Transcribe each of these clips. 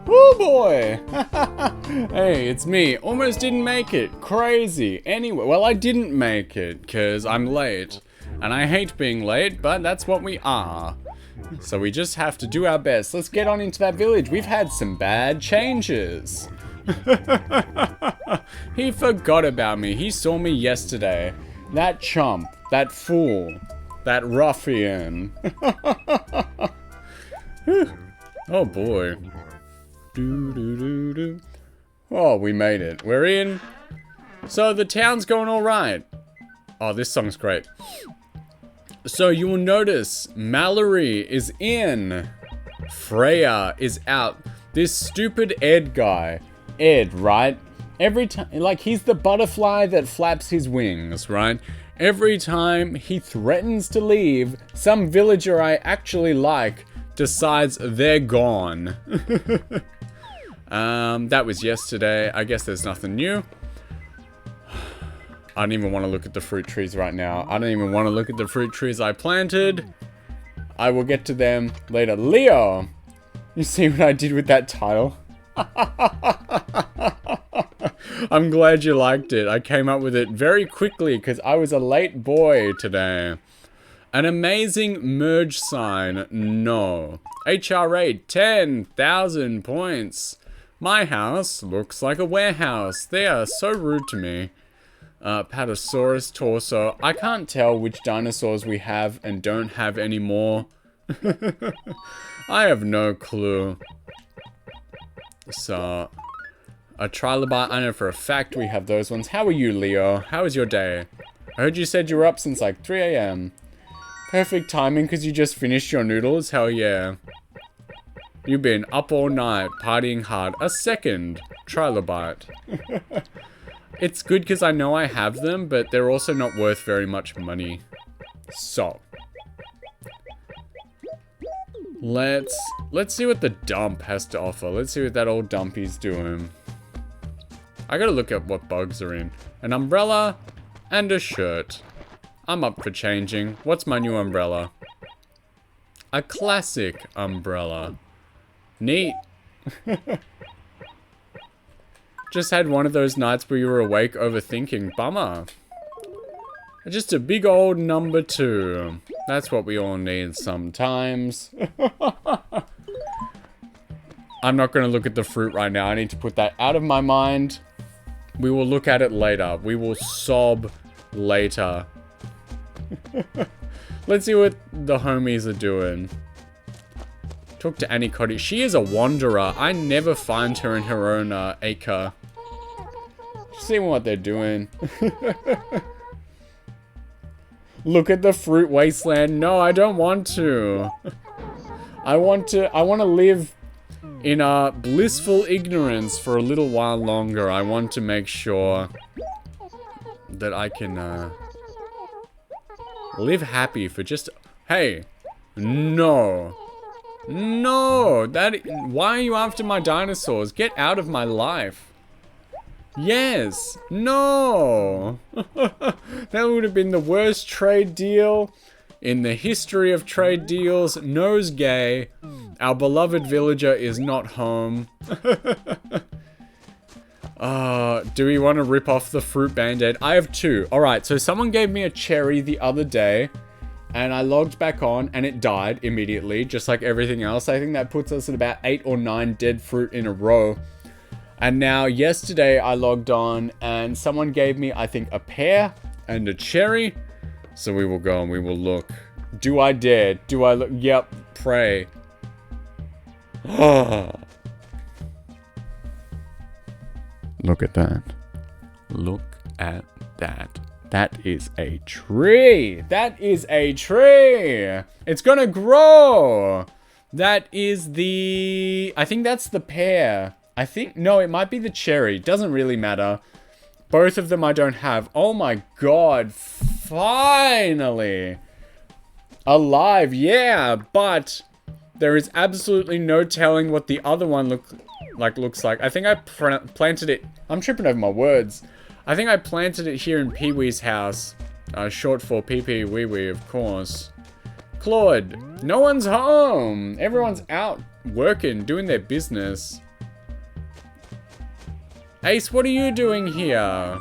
Oh boy! Hey, it's me. Almost didn't make it. Crazy. Anyway, well, I didn't make it because I'm late. And I hate being late, but that's what we are. So we just have to do our best. Let's get on into that village. We've had some bad changes. He forgot about me. He saw me yesterday. That chump. That fool. That ruffian. Oh boy. Oh, we made it. We're in. So the town's going alright. Oh, this song's great. So you will notice Mallory is in. Freya is out. This stupid Ed guy. Ed, right? Every time, like, he's the butterfly that flaps his wings, right? Every time he threatens to leave, some villager I actually like decides they're gone. That was yesterday. I guess there's nothing new. I don't even want to look at the fruit trees right now. I don't even want to look at the fruit trees I planted. I will get to them later. Leo! You see what I did with that title? I'm glad you liked it. I came up with it very quickly because I was a late boy today. An amazing merge sign. No. HRA 10,000 points. My house looks like a warehouse. They are so rude to me. Patasaurus torso. I can't tell which dinosaurs we have and don't have anymore. I have no clue. So, a trilobite. I know for a fact we have those ones. How are you, Leo? How was your day? I heard you said you were up since like 3 AM. Perfect timing because you just finished your noodles. Hell yeah. You've been up all night, partying hard. A second trilobite. It's good because I know I have them, but they're also not worth very much money. So. Let's see what the dump has to offer. Let's see what that old dumpy's doing. I gotta look at what bugs are in. An umbrella and a shirt. I'm up for changing. What's my new umbrella? A classic umbrella. Neat. Just had one of those nights where you were awake overthinking. Bummer. Just a big old number 2. That's what we all need sometimes. I'm not going to look at the fruit right now. I need to put that out of my mind. We will look at it later. We will sob later. Let's see what the homies are doing. Talk to Annie Cotty. She is a wanderer. I never find her in her own acre. See what they're doing. Look at the fruit wasteland. No, I don't want to. I want to live in a blissful ignorance for a little while longer. I want to make sure that I can live happy for just... Hey, no. No, why are you after my dinosaurs? Get out of my life. Yes, no. That would have been the worst trade deal in the history of trade deals. Nosegay. Our beloved villager is not home. Do we want to rip off the fruit band-aid? I have 2. Alright, so someone gave me a cherry the other day. And I logged back on and it died immediately, just like everything else. I think that puts us at about 8 or 9 dead fruit in a row. And now yesterday I logged on and someone gave me, I think, a pear and a cherry. So we will go and we will look. Do I dare? Do I look? Yep, pray. Look at that. Look at that. That is a tree. That is a tree. It's gonna grow. That is the... I think that's the pear. I think... No, it might be the cherry. Doesn't really matter. Both of them I don't have. Oh my god. Finally. Alive. Yeah, but there is absolutely no telling what the other one looks like. I think I planted it... I'm tripping over my words. I think I planted it here in Pee-wee's house. Short for Pee-pee Wee-wee, of course. Claude, no one's home. Everyone's out working, doing their business. Ace, what are you doing here?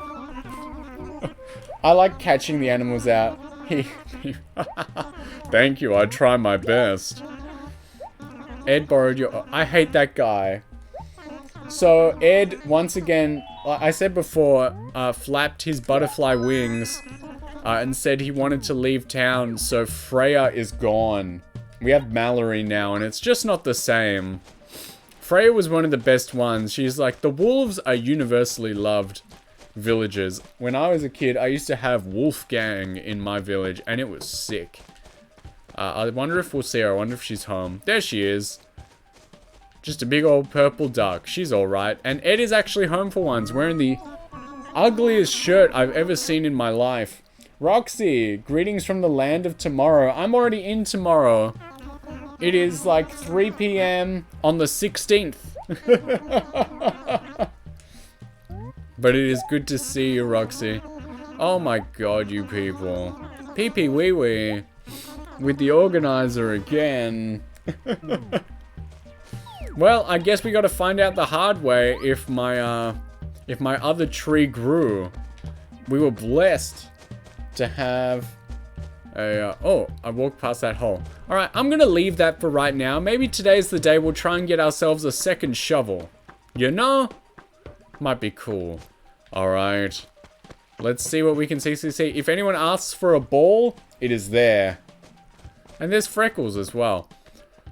I like catching the animals out. Thank you, I try my best. Ed borrowed your... I hate that guy. So, Ed, once again, like I said before, flapped his butterfly wings and said he wanted to leave town, so Freya is gone. We have Mallory now, and it's just not the same. Freya was one of the best ones. She's like, the wolves are universally loved villagers. When I was a kid, I used to have Wolfgang in my village, and it was sick. I wonder if we'll see her. I wonder if she's home. There she is. Just a big old purple duck. She's alright. And Ed is actually home for once, wearing the ugliest shirt I've ever seen in my life. Roxy, greetings from the land of tomorrow. I'm already in tomorrow. It is like 3 p.m. on the 16th. But it is good to see you, Roxy. Oh my god, you people. Pee-pee wee-wee. With the organizer again. Well, I guess we gotta find out the hard way if my other tree grew. We were blessed to have a, oh, I walked past that hole. Alright, I'm gonna leave that for right now. Maybe today's the day we'll try and get ourselves a second shovel. You know? Might be cool. Alright. Let's see what we can see. If anyone asks for a ball, it is there. And there's Freckles as well.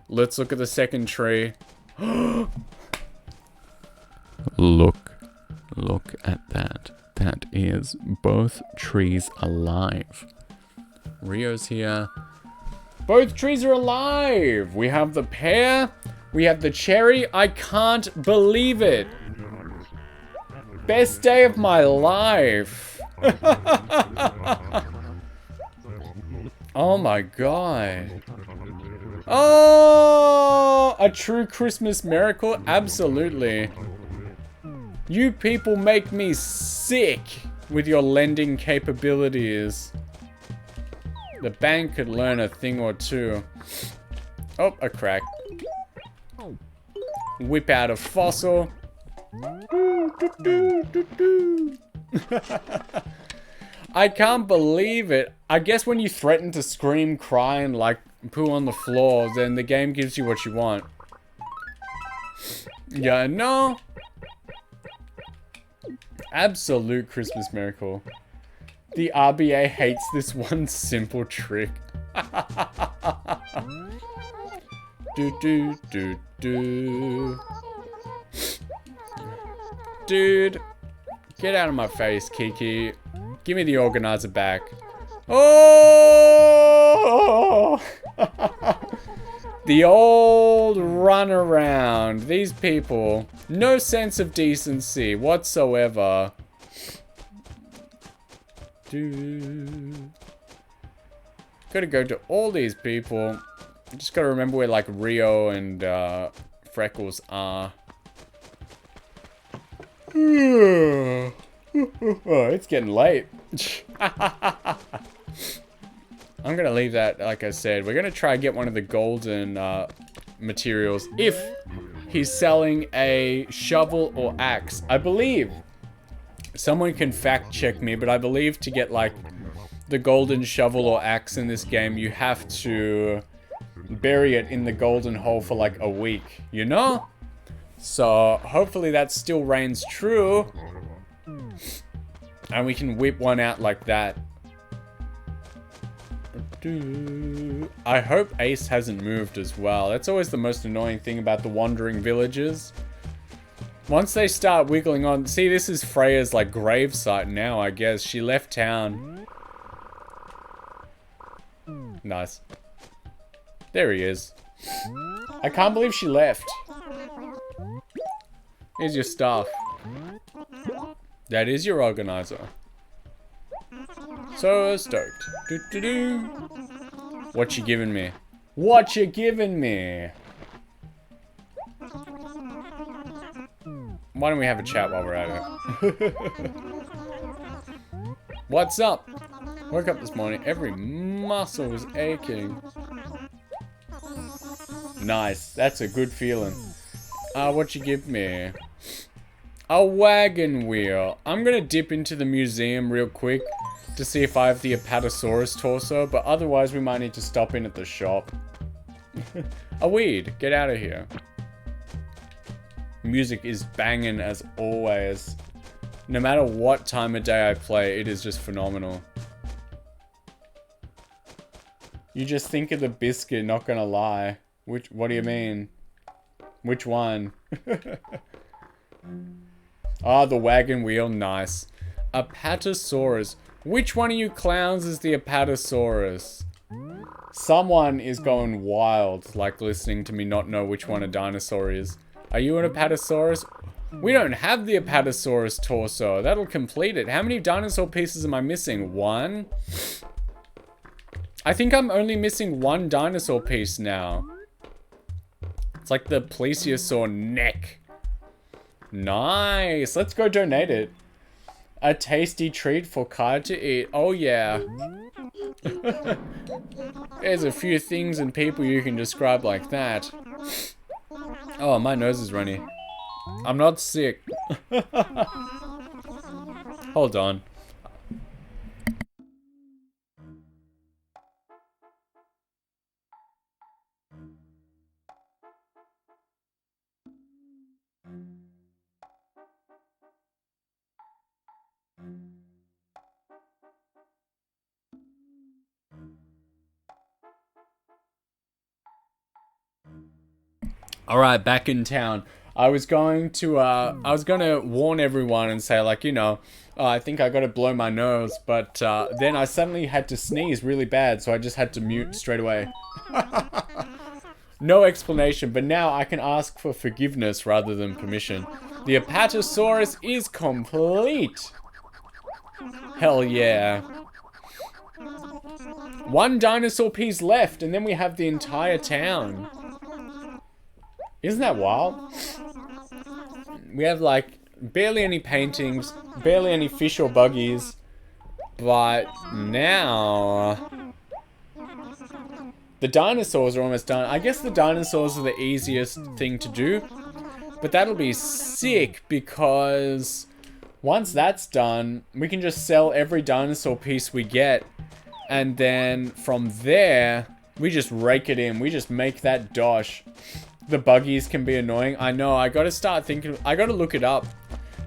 Let's look at the second tree. Look at that. That is both trees alive. Rio's here. Both trees are alive. We have the pear. We have the cherry. I can't believe it. Best day of my life. Oh my god. Oh, a true Christmas miracle? Absolutely. You people make me sick with your lending capabilities. The bank could learn a thing or two. Oh, a crack. Whip out a fossil. I can't believe it. I guess when you threaten to scream, cry, and like poo on the floor, then the game gives you what you want. Yeah, no. Absolute Christmas miracle. The RBA hates this one simple trick. Dude, get out of my face, Kiki. Give me the organizer back. Oh! The old runaround. These people, no sense of decency whatsoever. Gotta go to all these people. Just gotta remember where like Rio and Freckles are. Oh, it's getting late. I'm gonna leave that, like I said. We're gonna try and get one of the golden materials if he's selling a shovel or axe. I believe someone can fact check me, but I believe to get like the golden shovel or axe in this game, you have to bury it in the golden hole for like a week, you know? So hopefully that still reigns true. And we can whip one out like that. I hope Ace hasn't moved as well. That's always the most annoying thing about the wandering villages. Once they start wiggling on... See, this is Freya's, like, gravesite now, I guess. She left town. Nice. There he is. I can't believe she left. Here's your stuff. That is your organizer. So stoked. What you giving me? What you giving me? Why don't we have a chat while we're at it? What's up? Woke up this morning, every muscle was aching. Nice, that's a good feeling. What you give me? A wagon wheel. I'm gonna dip into the museum real quick to see if I have the Apatosaurus torso, but otherwise we might need to stop in at the shop. A weed. Get out of here. Music is banging as always. No matter what time of day I play, it is just phenomenal. You just think of the biscuit, not gonna lie. What do you mean? Which one? Ah, the wagon wheel, nice. Apatosaurus. Which one of you clowns is the Apatosaurus? Someone is going wild, like listening to me not know which one a dinosaur is. Are you an Apatosaurus? We don't have the Apatosaurus torso. That'll complete it. How many dinosaur pieces am I missing? One? I think I'm only missing one dinosaur piece now. It's like the plesiosaur neck. Nice. Let's go donate it. A tasty treat for Kai to eat. Oh, yeah. There's a few things and people you can describe like that. Oh, my nose is runny. I'm not sick. Hold on. Alright, back in town. I was going to warn everyone and say, like, you know, I think I gotta blow my nose, but then I suddenly had to sneeze really bad, so I just had to mute straight away. No explanation, but now I can ask for forgiveness rather than permission. The Apatosaurus is complete! Hell yeah. One dinosaur piece left, and then we have the entire town. Isn't that wild? We have, like, barely any paintings, barely any fish or buggies, but now the dinosaurs are almost done. I guess the dinosaurs are the easiest thing to do, but that'll be sick because once that's done, we can just sell every dinosaur piece we get, and then from there, we just rake it in. We just make that dosh. The buggies can be annoying. I know, I gotta start thinking, I gotta look it up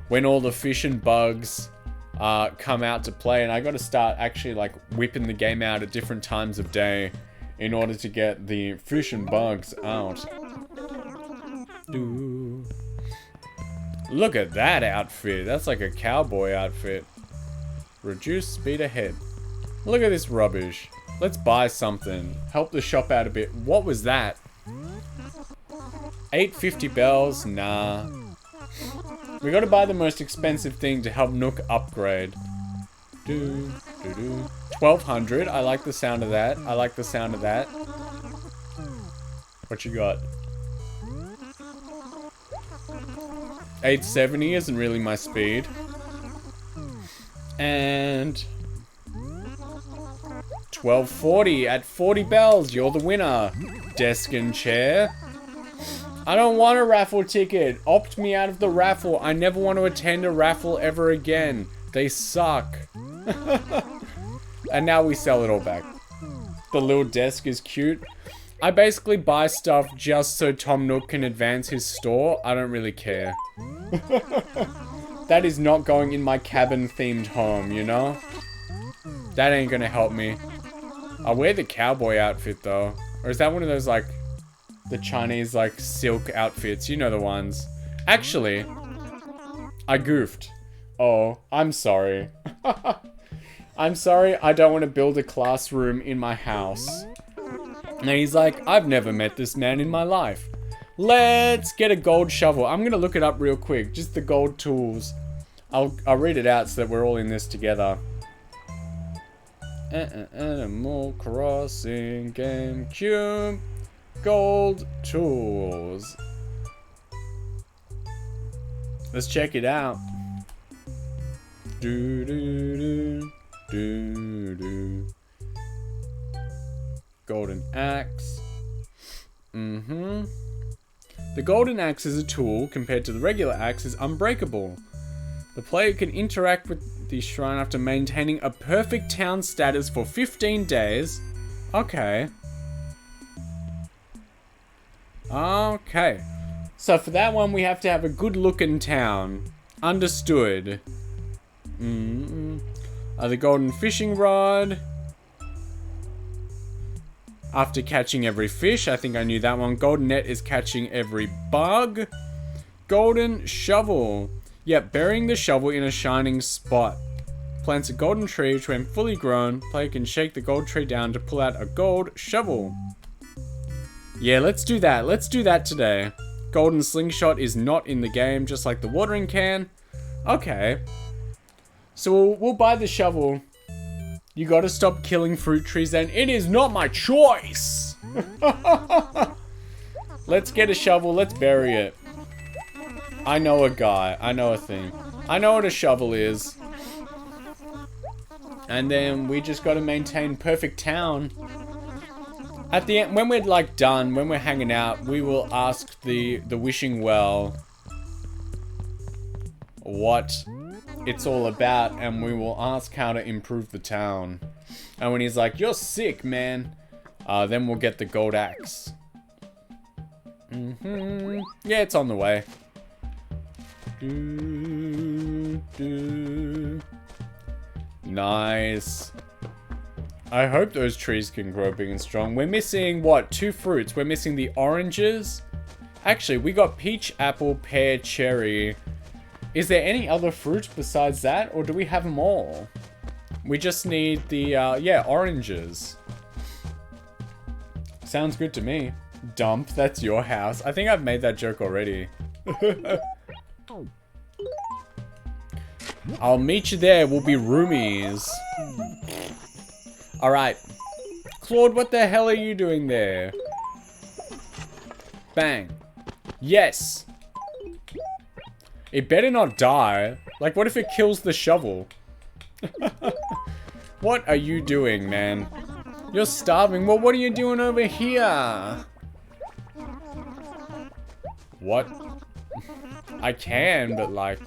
when all the fish and bugs come out to play, and I gotta start actually like whipping the game out at different times of day in order to get the fish and bugs out. Look at that outfit. That's like a cowboy outfit. Reduce speed ahead. Look at this rubbish. Let's buy something. Help the shop out a bit. What was that? 850 bells? Nah. We gotta buy the most expensive thing to help Nook upgrade. 1200. I like the sound of that. I like the sound of that. What you got? 870 isn't really my speed. And 1240 at 40 bells. You're the winner. Desk and chair. I don't want a raffle ticket. Opt me out of the raffle. I never want to attend a raffle ever again. They suck. And now we sell it all back. The little desk is cute. I basically buy stuff just so Tom Nook can advance his store. I don't really care. That is not going in my cabin-themed home, you know? That ain't gonna help me. I'll wear the cowboy outfit, though. Or is that one of those, like, the Chinese, like, silk outfits? You know the ones. Actually, I goofed. Oh, I'm sorry. I'm sorry, I don't want to build a classroom in my house. And he's like, I've never met this man in my life. Let's get a gold shovel. I'm gonna look it up real quick. Just the gold tools. I'll read it out so that we're all in this together. Animal Crossing GameCube. Gold tools. Let's check it out. Golden axe. The golden axe as a tool, compared to the regular axe, is unbreakable. The player can interact with the shrine after maintaining a perfect town status for 15 days. Okay. Okay. So for that one, we have to have a good looking town. Understood. The golden fishing rod. After catching every fish, I think I knew that one. Golden net is catching every bug. Golden shovel. Yep, burying the shovel in a shining spot. Plants a golden tree, which when fully grown, player can shake the gold tree down to pull out a gold shovel. Yeah, let's do that. Let's do that today. Golden slingshot is not in the game, just like the watering can. Okay. So we'll buy the shovel. You gotta stop killing fruit trees then. It is not my choice. Let's get a shovel. Let's bury it. I know a guy. I know a thing. I know what a shovel is. And then we just gotta maintain perfect town. At the end, when we're like done, when we're hanging out, we will ask the wishing well what it's all about, and we will ask how to improve the town. And when he's like, "You're sick, man," then we'll get the gold axe. Yeah, it's on the way. Nice. I hope those trees can grow big and strong. We're missing, what, 2 fruits. We're missing the oranges. Actually, we got peach, apple, pear, cherry. Is there any other fruit besides that, or do we have them all? We just need the, yeah, oranges. Sounds good to me. Dump, that's your house. I think I've made that joke already. I'll meet you there. We'll be roomies. Alright. Claude, what the hell are you doing there? Bang. Yes. It better not die. Like, what if it kills the shovel? What are you doing, man? You're starving. Well, what are you doing over here? What? I can, but like...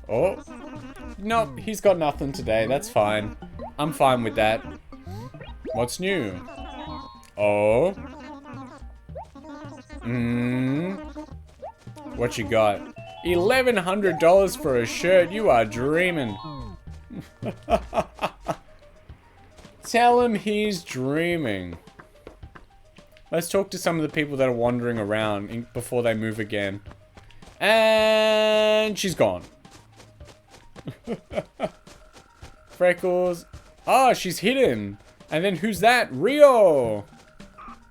Oh. Nope, he's got nothing today. That's fine. I'm fine with that. What's new? Oh. What you got? $1,100 for a shirt. You are dreaming. Tell him he's dreaming. Let's talk to some of the people that are wandering around before they move again. And she's gone. Freckles. Oh, she's hidden. And then who's that? Rio.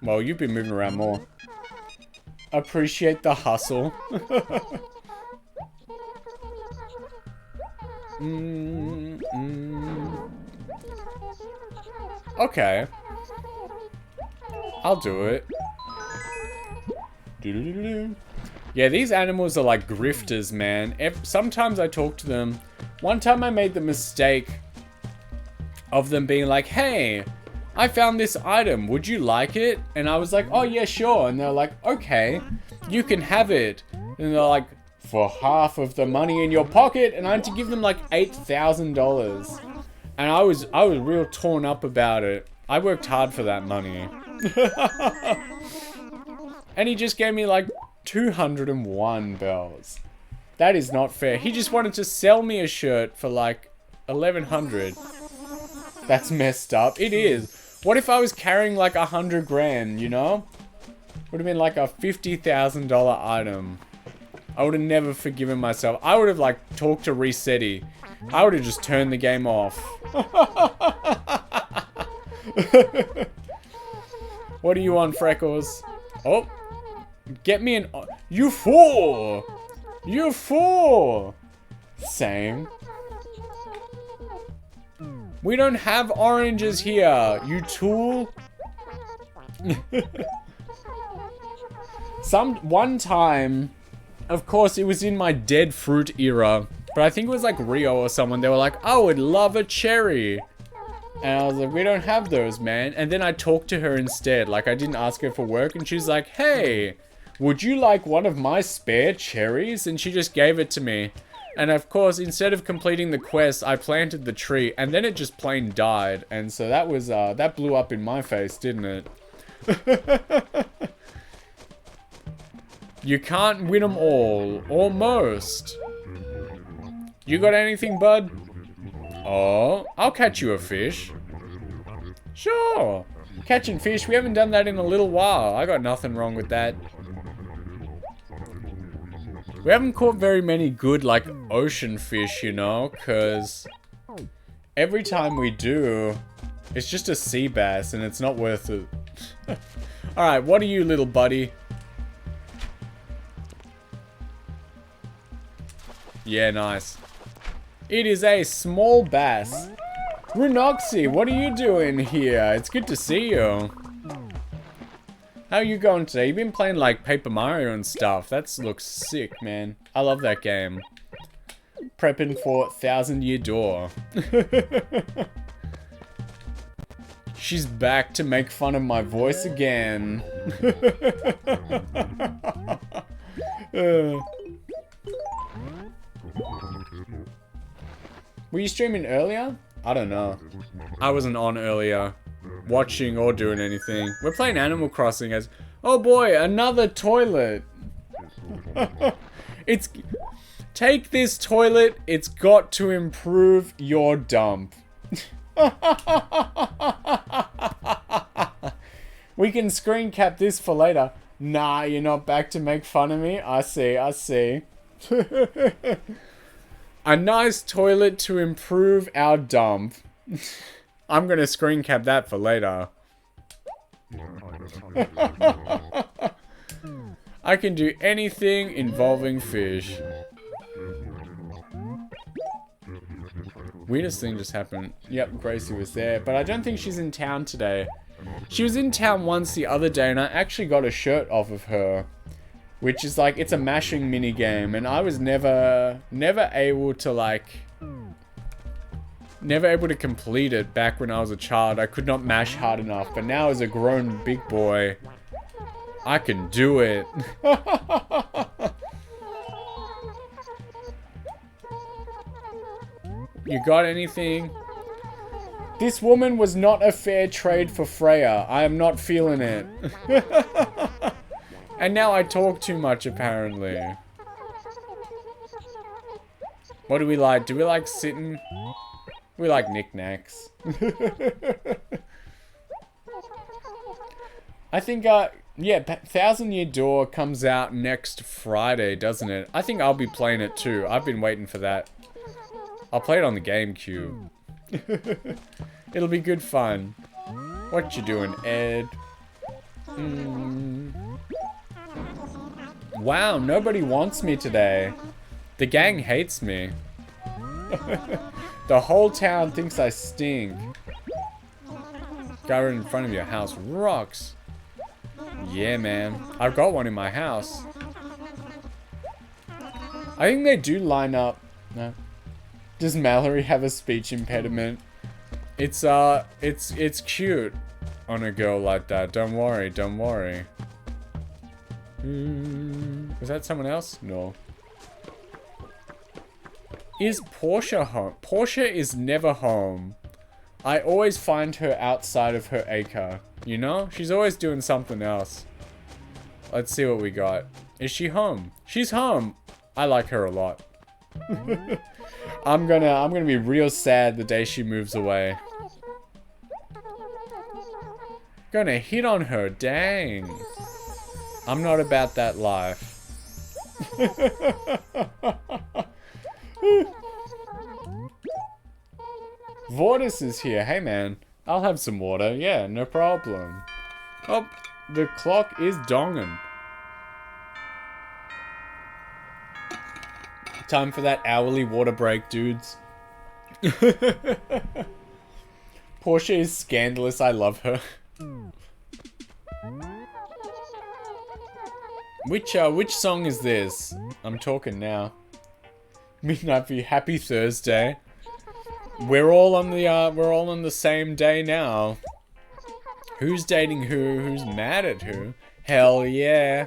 Well, you've been moving around more. Appreciate the hustle. Okay. I'll do it. Yeah, these animals are like grifters, man. Sometimes I talk to them. One time I made the mistake of them being like, "Hey, I found this item. Would you like it?" And I was like, "Oh, yeah, sure." And they're like, "Okay, you can have it." And they're like, "For half of the money in your pocket." And I had to give them like $8,000. And I was real torn up about it. I worked hard for that money. And he just gave me like 201 bells. That is not fair. He just wanted to sell me a shirt for like 1,100. That's messed up. It is. What if I was carrying like 100 grand, you know? Would have been like a $50,000 item. I would have never forgiven myself. I would have like talked to Resetti. I would have just turned the game off. What do you want, Freckles? Oh. Get me an... You fool! You fool! Same. We don't have oranges here, you tool. One time, of course, it was in my dead fruit era, but I think it was like Rio or someone. They were like, "I would love a cherry." And I was like, "We don't have those, man." And then I talked to her instead. Like, I didn't ask her for work, and she's like, "Hey, would you like one of my spare cherries? And she just gave it to me. And of course, instead of completing the quest, I planted the tree, and then it just plain died. And so that was, that blew up in my face, didn't it? You can't win them all, or most. You got anything, bud? Oh, I'll catch you a fish. Sure. Catching fish, we haven't done that in a little while. I got nothing wrong with that. We haven't caught very many good, like, ocean fish, you know, because every time we do, it's just a sea bass, and it's not worth it. Alright, what are you, little buddy? Yeah, nice. It is a small bass. Runoxy, what are you doing here? It's good to see you. How are you going today? You've been playing like Paper Mario and stuff. That looks sick, man. I love that game. Prepping for 1000 Year Door. She's back to make fun of my voice again. Were you streaming earlier? I don't know. I wasn't on earlier, watching or doing anything. We're playing Animal Crossing as... Oh boy, another toilet. It's... Take this toilet, it's got to improve your dump. We can screen cap this for later. Nah, you're not back to make fun of me? I see, I see. A nice toilet to improve our dump. I'm gonna screen cap that for later. I can do anything involving fish. Weirdest thing just happened. Yep, Gracie was there, but I don't think she's in town today. She was in town once the other day, and I actually got a shirt off of her. Which is like, it's a mashing mini game, and I was never able to like, never able to complete it back when I was a child. I could not mash hard enough, but now as a grown big boy, I can do it. You got anything? This woman was not a fair trade for Freya. I am not feeling it. And now I talk too much, apparently. What do we like? Do we like sitting? We like knickknacks. I think, yeah, 1000 Year Door comes out next Friday, doesn't it? I think I'll be playing it too. I've been waiting for that. I'll play it on the GameCube. It'll be good fun. What you doing, Ed? Wow, nobody wants me today. The gang hates me. The whole town thinks I stink. Guy right in front of your house rocks. Yeah, man. I've got one in my house. I think they do line up. No. Does Mallory have a speech impediment? It's cute on a girl like that. Don't worry, don't worry. Was that someone else? No. Is Portia home? Portia is never home. I always find her outside of her acre. You know? She's always doing something else. Let's see what we got. Is she home? She's home. I like her a lot. I'm gonna be real sad the day she moves away. Gonna hit on her, dang. I'm not about that life. Vortis is here. Hey man, I'll have some water. Yeah, no problem. Oh, the clock is donging. Time for that hourly water break, dudes. Portia is scandalous. I love her. Which song is this? I'm talking now. Midnight View, happy Thursday. We're all on the same day now. Who's dating who? Who's mad at who? Hell yeah.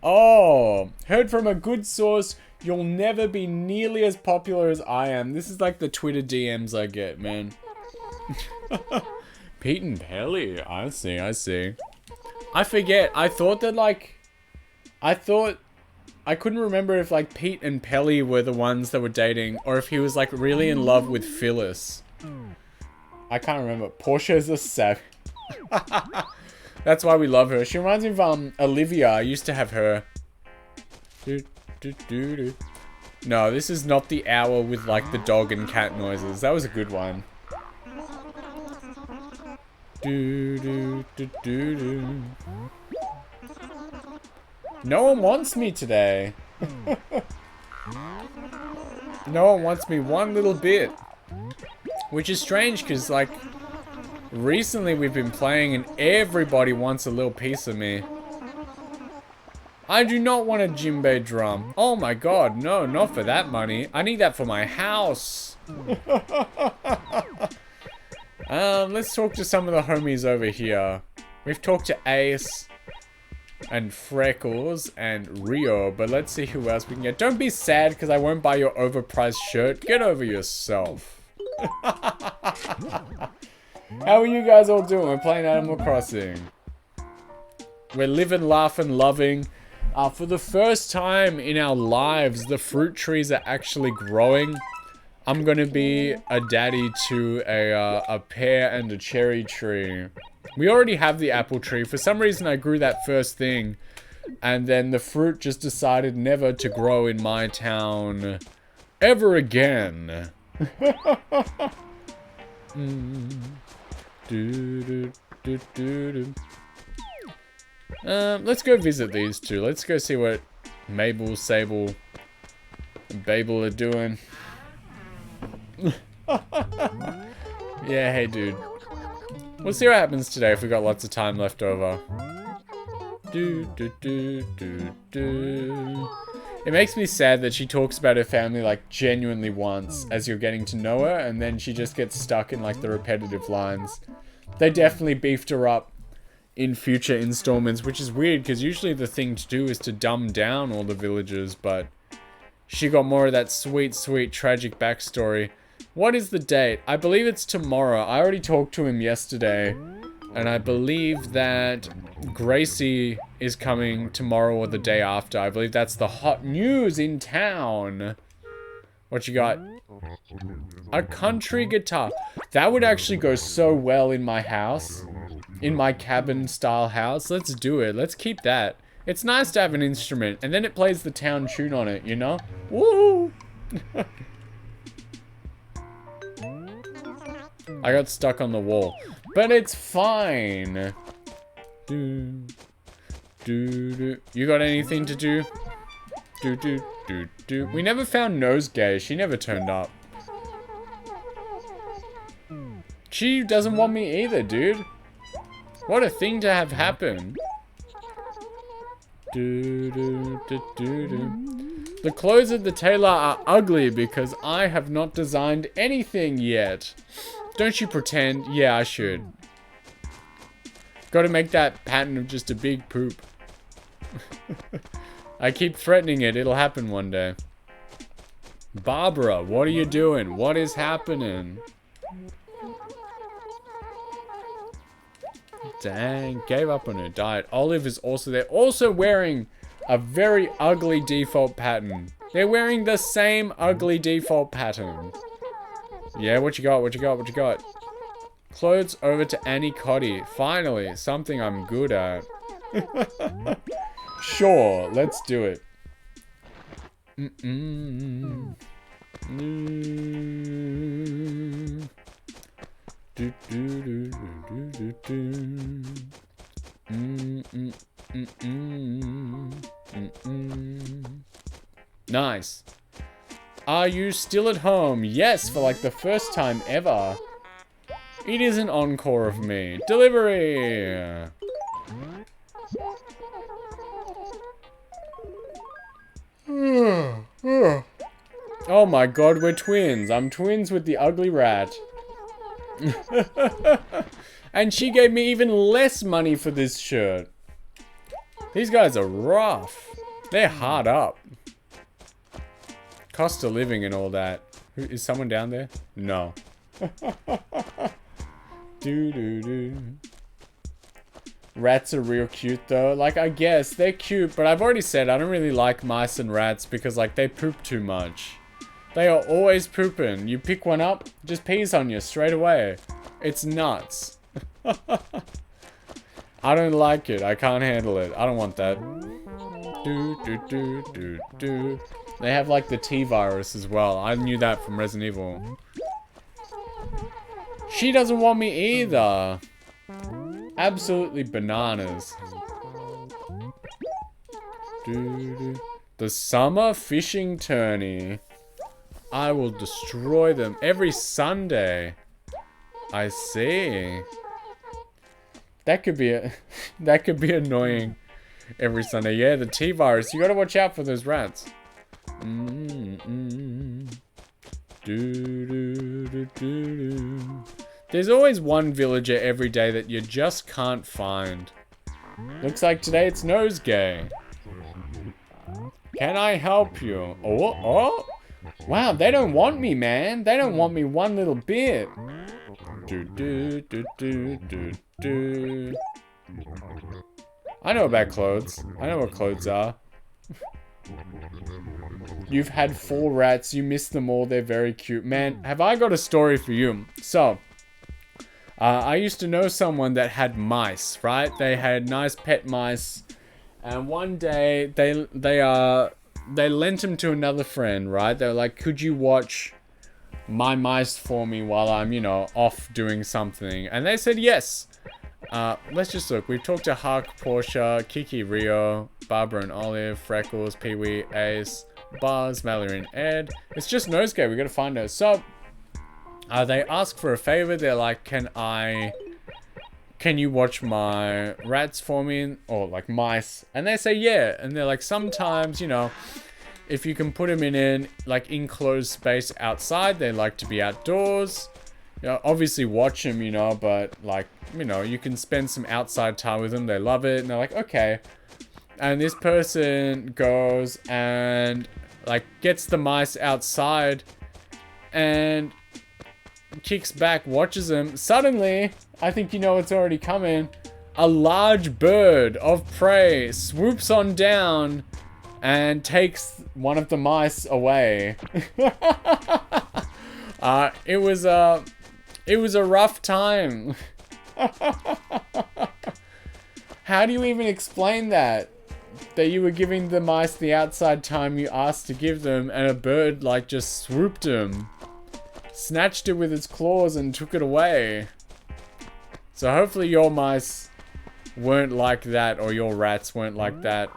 Oh, heard from a good source, you'll never be nearly as popular as I am. This is like the Twitter DMs I get, man. Pete and Pelly. I see, I see. I forget. I thought that, like... I couldn't remember if, like, Pete and Pelly were the ones that were dating, or if he was, like, really in love with Phyllis. I can't remember. Portia's a sav. That's why we love her. She reminds me of, Olivia. I used to have her. No, this is not the hour with, like, the dog and cat noises. That was a good one. No one wants me today. No one wants me one little bit. Which is strange, because, like, recently we've been playing and everybody wants a little piece of me. I do not want a djembe drum. Oh my god, no, not for that money. I need that for my house. Let's talk to some of the homies over here. We've talked to Ace and Freckles and Rio, but let's see who else we can get. Don't be sad because I won't buy your overpriced shirt. Get over yourself. How are you guys all doing? We're playing Animal Crossing. We're living, laughing, loving. For the first time in our lives, the fruit trees are actually growing. I'm gonna be a daddy to a pear and a cherry tree. We already have the apple tree. For some reason, I grew that first thing. And then the fruit just decided never to grow in my town ever again. Let's go visit these two. Let's go see what Mabel, Sable, and Babel are doing. Yeah, hey dude. We'll see what happens today if we got lots of time left over. It makes me sad that she talks about her family like genuinely once as you're getting to know her, and then she just gets stuck in like the repetitive lines. They definitely beefed her up in future installments, which is weird because usually the thing to do is to dumb down all the villagers, but she got more of that sweet, sweet, tragic backstory. What is the date? I believe it's tomorrow. I already talked to him yesterday, and I believe that Gracie is coming tomorrow or the day after. I believe that's the hot news in town. What you got? A country guitar. That would actually go so well in my house. In my cabin style house. Let's do it. Let's keep that. It's nice to have an instrument, and then it plays the town tune on it, you know? Woo! I got stuck on the wall. But it's fine. You got anything to do? We never found Nosegay. She never turned up. She doesn't want me either, dude. What a thing to have happen. The clothes at the tailor are ugly because I have not designed anything yet. Don't you pretend? Yeah, I should. Gotta make that pattern of just a big poop. I keep threatening it. It'll happen one day. Barbara, what are you doing? What is happening? Dang, gave up on her diet. Olive is also there. Also wearing a very ugly default pattern. They're wearing the same ugly default pattern. Yeah, what you got? What you got? What you got? Clothes over to Annie Cotty. Finally, something I'm good at. Sure, let's do it. Nice. Are you still at home? Yes, for like the first time ever. It is an encore of me. Delivery! Oh my god, we're twins. I'm twins with the ugly rat. And she gave me even less money for this shirt. These guys are rough. They're hard up. Cost of living and all that. Is someone down there? No. Rats are real cute though. Like, I guess they're cute, but I've already said I don't really like mice and rats because, like, they poop too much. They are always pooping. You pick one up, just pees on you straight away. It's nuts. I don't like it. I can't handle it. I don't want that. They have, like, the T-virus as well. I knew that from Resident Evil. She doesn't want me either. Absolutely bananas. The summer fishing tourney. I will destroy them every Sunday. I see. That could be that could be annoying every Sunday. Yeah, the T-virus. You gotta watch out for those rats. There's always one villager every day that you just can't find. Looks like today it's Nosegay. Can I help you? Oh. Wow, they don't want me, man. They don't want me one little bit. I know about clothes. I know what clothes are. You've had 4 rats. You miss them all. They're very cute. Man, have I got a story for you. So, I used to know someone that had mice, right? They had nice pet mice. And one day, they lent them to another friend, right? They were like, could you watch my mice for me while I'm, you know, off doing something? And they said yes. Let's just look. We've talked to Huck, Portia, Kiki, Rio, Barbara and Olive, Freckles, Pee-wee, Ace, Buzz, Mallory and Ed. It's just Nosegay. We gotta find her. So, they ask for a favor. They're like, can you watch my rats for me? Or like mice. And they say yeah. And they're like, sometimes, you know, if you can put them in an like enclosed space outside, they like to be outdoors. You know, obviously watch them, you know, but like, you know, you can spend some outside time with them. They love it. And they're like, okay. And this person goes and like gets the mice outside and kicks back, watches them. Suddenly, I think you know what's already coming. A large bird of prey swoops on down and takes one of the mice away. It was a rough time. How do you even explain that? That you were giving the mice the outside time you asked to give them, and a bird like just swooped them, snatched it with its claws and took it away. So hopefully your mice weren't like that, or your rats weren't like that.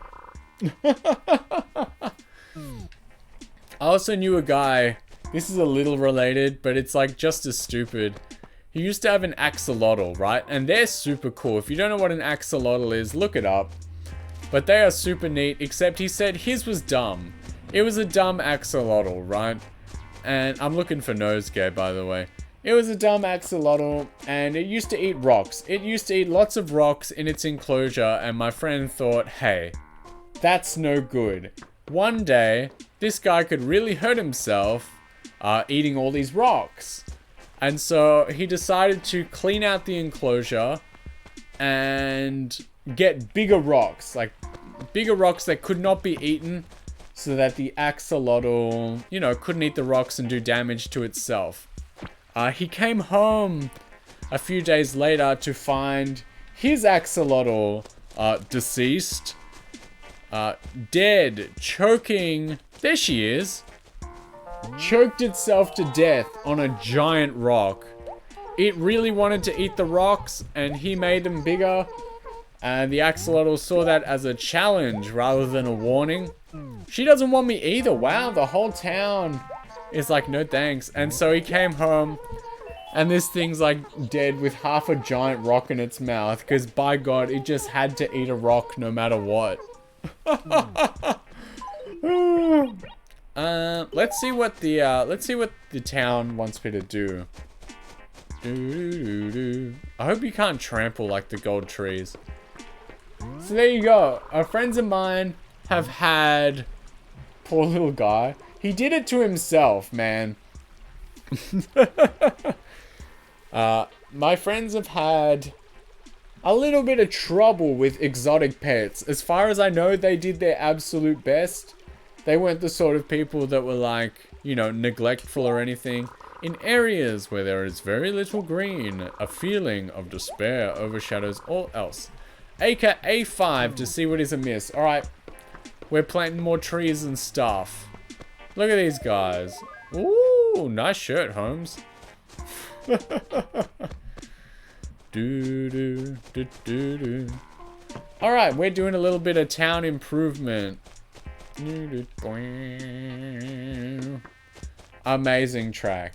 I also knew a guy, this is a little related, but it's like just as stupid. He used to have an axolotl, right? And they're super cool. If you don't know what an axolotl is, look it up. But they are super neat, except he said his was dumb. It was a dumb axolotl, right? And I'm looking for Nosegay, by the way. It was a dumb axolotl, and it used to eat rocks. It used to eat lots of rocks in its enclosure, and my friend thought, hey, that's no good. One day, this guy could really hurt himself eating all these rocks. And so he decided to clean out the enclosure and get bigger rocks, like bigger rocks that could not be eaten, so that the axolotl, you know, couldn't eat the rocks and do damage to itself. He came home a few days later to find his axolotl deceased, dead, choking. There she is. Choked itself to death on a giant rock. It really wanted to eat the rocks, and he made them bigger. And the axolotl saw that as a challenge rather than a warning. She doesn't want me either. Wow, the whole town is like, no thanks. And so he came home, and this thing's like dead with half a giant rock in its mouth. Because by God, it just had to eat a rock no matter what. Let's see what the town wants me to do. I hope you can't trample like the gold trees. So there you go. Our friends of mine have had... Poor little guy. He did it to himself, man. My friends have had a little bit of trouble with exotic pets. As far as I know, they did their absolute best. They weren't the sort of people that were like, you know, neglectful or anything. In areas where there is very little green, a feeling of despair overshadows all else. Acre A5 to see what is amiss. Alright, we're planting more trees and stuff. Look at these guys. Ooh, nice shirt, Holmes. Alright, we're doing a little bit of town improvement. Amazing track.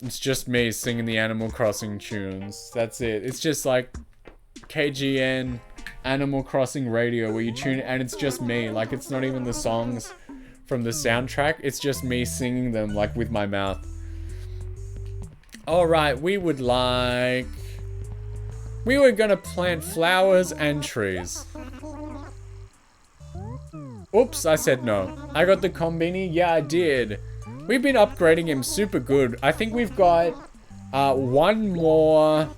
It's just me singing the Animal Crossing tunes. That's it. It's just like KGN Animal Crossing radio where you tune it and it's just me. Like, it's not even the songs from the soundtrack. It's just me singing them, like, with my mouth. Alright, we were gonna plant flowers and trees. Oops, I said no. I got the Combini? Yeah, I did. We've been upgrading him super good. I think we've got one more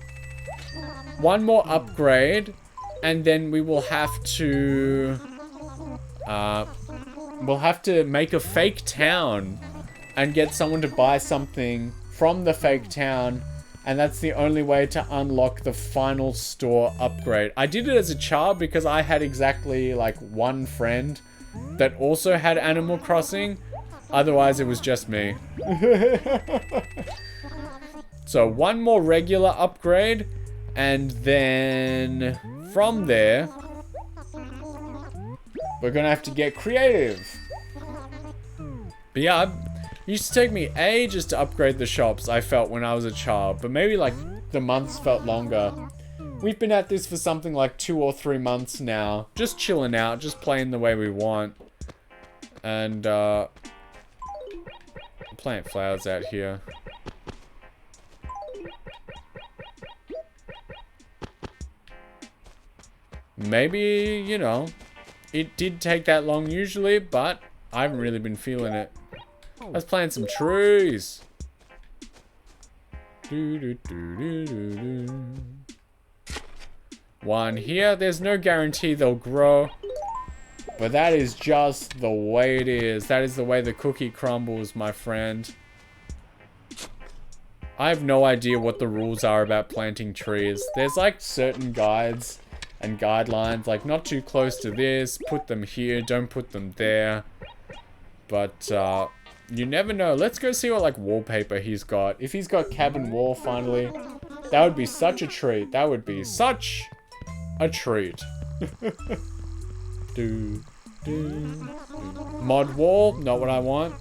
upgrade, and then we will have to make a fake town and get someone to buy something from the fake town, and that's the only way to unlock the final store upgrade. I did it as a child because I had exactly like one friend that also had Animal Crossing. Otherwise, it was just me. So, one more regular upgrade. And then, from there, we're gonna have to get creative. But yeah, it used to take me ages to upgrade the shops, I felt, when I was a child. But maybe, like, the months felt longer. We've been at this for something like 2 or 3 months now. Just chilling out, just playing the way we want. And, plant flowers out here. Maybe, you know, it did take that long usually, but I haven't really been feeling it. Let's plant some trees. One here. There's no guarantee they'll grow. But that is just the way it is. That is the way the cookie crumbles, my friend. I have no idea what the rules are about planting trees. There's like certain guides and guidelines, like not too close to this, put them here, don't put them there. But you never know. Let's go see what like wallpaper he's got. If he's got cabin wall finally, that would be such a treat. That would be such a treat. Mod wall, not what I want.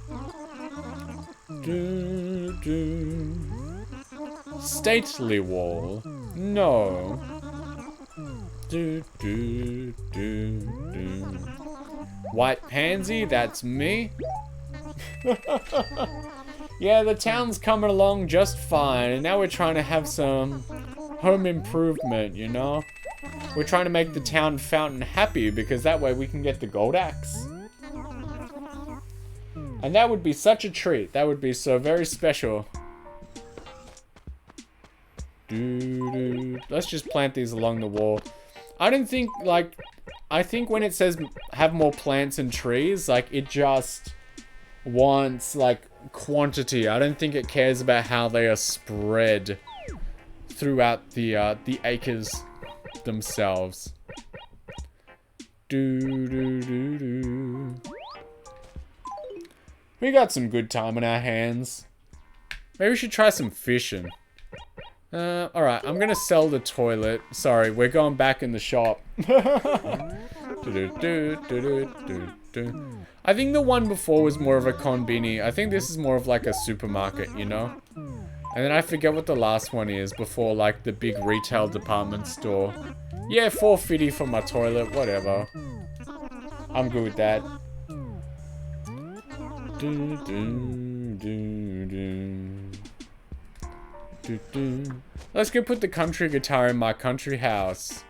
Stately wall, no. White pansy, that's me. Yeah, the town's coming along just fine, and now we're trying to have some home improvement, you know? We're trying to make the town fountain happy, because that way we can get the gold axe. And that would be such a treat. That would be so very special. Let's just plant these along the wall. I don't think, like, I think when it says have more plants and trees, like, it just wants, like, quantity. I don't think it cares about how they are spread throughout the acres themselves. We got some good time on our hands. Maybe we should try some fishing. Alright, I'm gonna sell the toilet. Sorry, we're going back in the shop. I think the one before was more of a konbini. I think this is more of like a supermarket, you know? And then I forget what the last one is before like the big retail department store. Yeah, $4.50 for my toilet, whatever. I'm good with that. Let's go put the country guitar in my country house.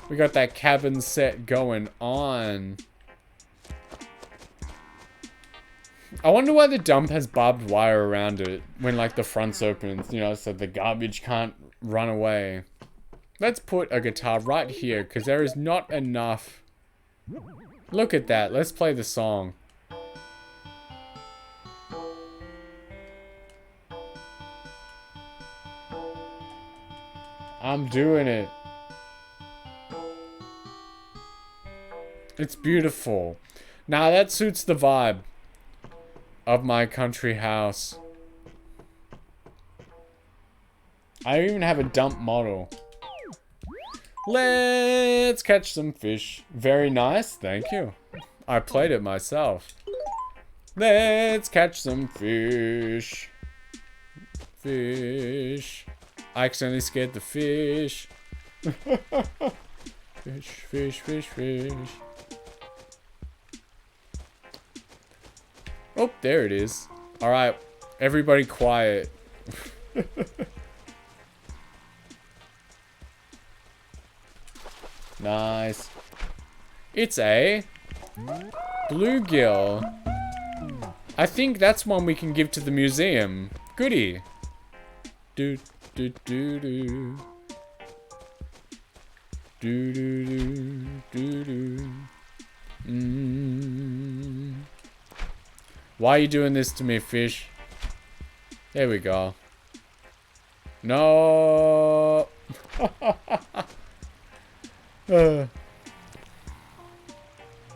We got that cabin set going on. I wonder why the dump has barbed wire around it when like the front's open, you know, so the garbage can't run away. Let's put a guitar right here because there is not enough. Look at that. Let's play the song. I'm doing it. It's beautiful. Now that suits the vibe of my country house. I even have a dump model. Let's catch some fish. Very nice, thank you. I played it myself. Let's catch some fish. Fish. I accidentally scared the fish. Fish, fish, fish, fish. Oh, there it is. Alright, everybody quiet. Nice. It's a bluegill. I think that's one we can give to the museum. Goody. Do do do do. Do do do do do. Why are you doing this to me, fish? There we go. No.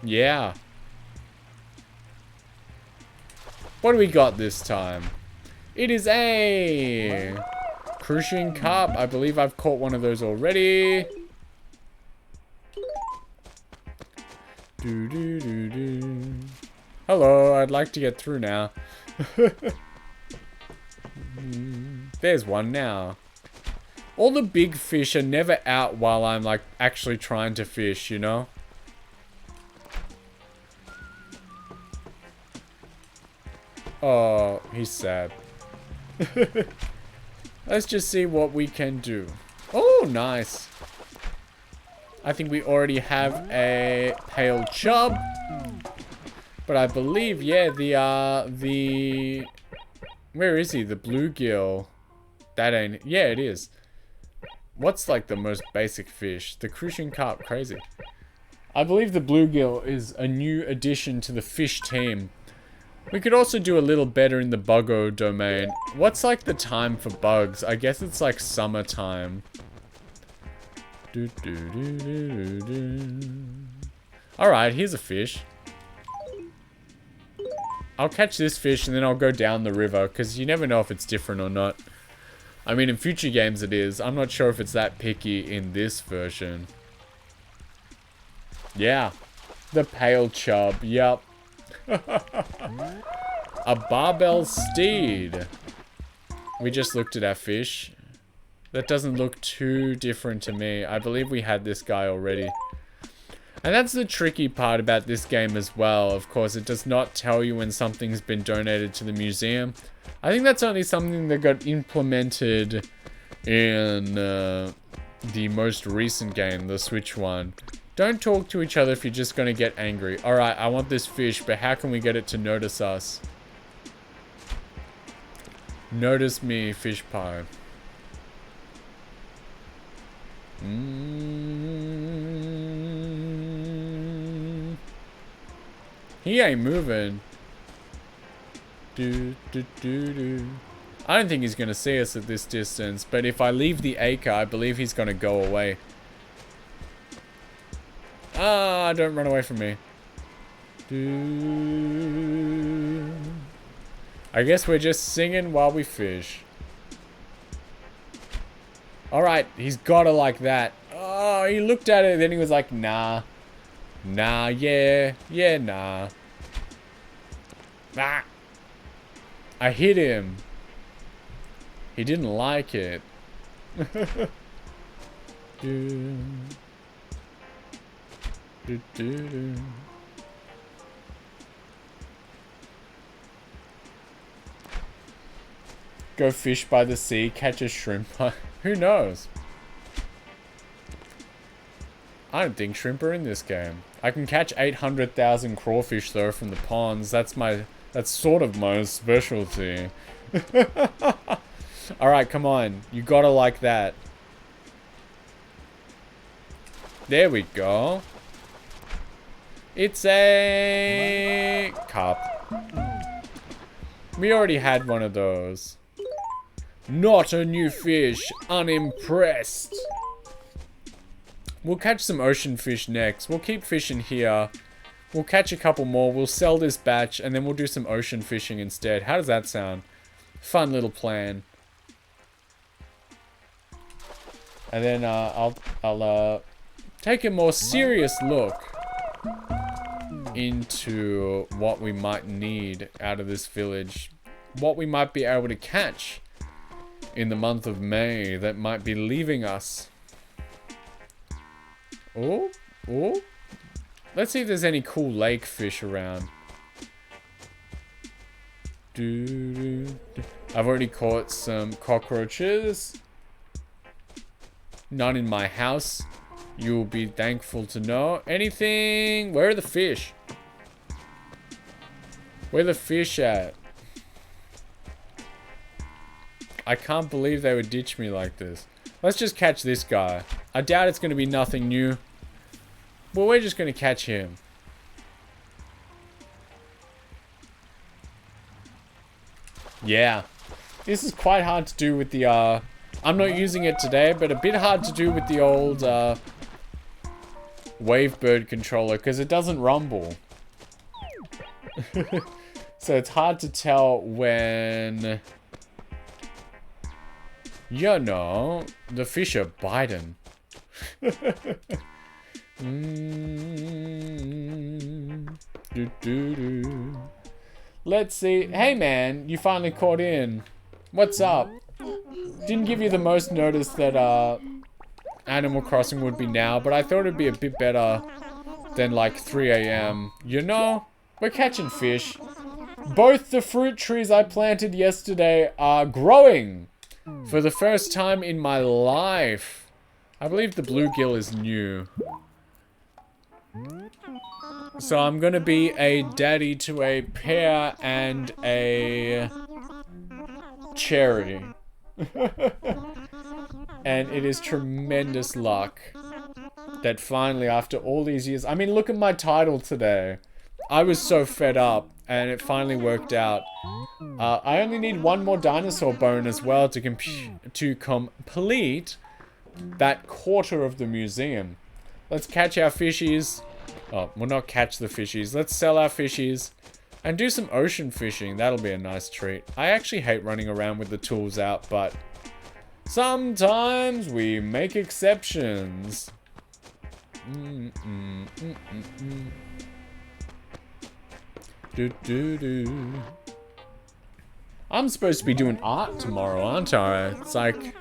Yeah. What do we got this time? It is a crucian carp. I believe I've caught one of those already. Do do do do. Hello, I'd like to get through now. There's one now. All the big fish are never out while I'm like actually trying to fish, you know? Oh, he's sad. Let's just see what we can do. Oh, nice. I think we already have a pale chub. But I believe, yeah, where is he? The bluegill. That ain't, yeah, it is. What's like the most basic fish? The crucian carp, crazy. I believe the bluegill is a new addition to the fish team. We could also do a little better in the buggo domain. What's like the time for bugs? I guess it's like summertime. Alright, here's a fish. I'll catch this fish and then I'll go down the river because you never know if it's different or not. I mean, in future games it is. I'm not sure if it's that picky in this version. Yeah. The pale chub. Yup. A barbell steed. We just looked at our fish. That doesn't look too different to me. I believe we had this guy already. And that's the tricky part about this game as well. Of course, it does not tell you when something's been donated to the museum. I think that's only something that got implemented in the most recent game, the Switch one. Don't talk to each other if you're just going to get angry. Alright, I want this fish, but how can we get it to notice us? Notice me, fish pie. He ain't moving. Do, do, do, do. I don't think he's going to see us at this distance, but if I leave the acre, I believe he's going to go away. Ah, don't run away from me. Do. I guess we're just singing while we fish. Alright, he's got it like that. Oh, he looked at it, then he was like, nah. Nah, yeah. Yeah, nah. Ah. I hit him. He didn't like it. Do. Do, do, do. Go fish by the sea, catch a shrimp. Who knows? I don't think shrimp are in this game. I can catch 800,000 crawfish though from the ponds. That's sort of my specialty. Alright, come on. You gotta like that. There we go. It's a carp. We already had one of those. Not a new fish. Unimpressed. We'll catch some ocean fish next. We'll keep fishing here. We'll catch a couple more. We'll sell this batch and then we'll do some ocean fishing instead. How does that sound? Fun little plan. And then I'll take a more serious look into what we might need out of this village. What we might be able to catch in the month of May that might be leaving us. Oh, oh. Let's see if there's any cool lake fish around. I've already caught some cockroaches. None in my house. You'll be thankful to know. Anything? Where are the fish? Where are the fish at? I can't believe they would ditch me like this. Let's just catch this guy. I doubt it's going to be nothing new. Well, we're just going to catch him. Yeah. This is quite hard to do with the, I'm not using it today, but a bit hard to do with the old, Wavebird controller, because it doesn't rumble. So it's hard to tell when, you know, the fish are biting. Let's see. Hey man, you finally caught in. What's up? Didn't give you the most notice that Animal Crossing would be now, but I thought it'd be a bit better than like 3 AM. You know, we're catching fish. Both the fruit trees I planted yesterday are growing for the first time in my life. I believe the bluegill is new. So I'm gonna be a daddy to a pear and a cherry. And it is tremendous luck that finally, after all these years, I mean, look at my title today. I was so fed up and it finally worked out. I only need one more dinosaur bone as well to complete that quarter of the museum. Let's catch our fishies. Oh, we'll not catch the fishies. Let's sell our fishies and do some ocean fishing. That'll be a nice treat. I actually hate running around with the tools out, but sometimes we make exceptions. I'm supposed to be doing art tomorrow, aren't I? It's like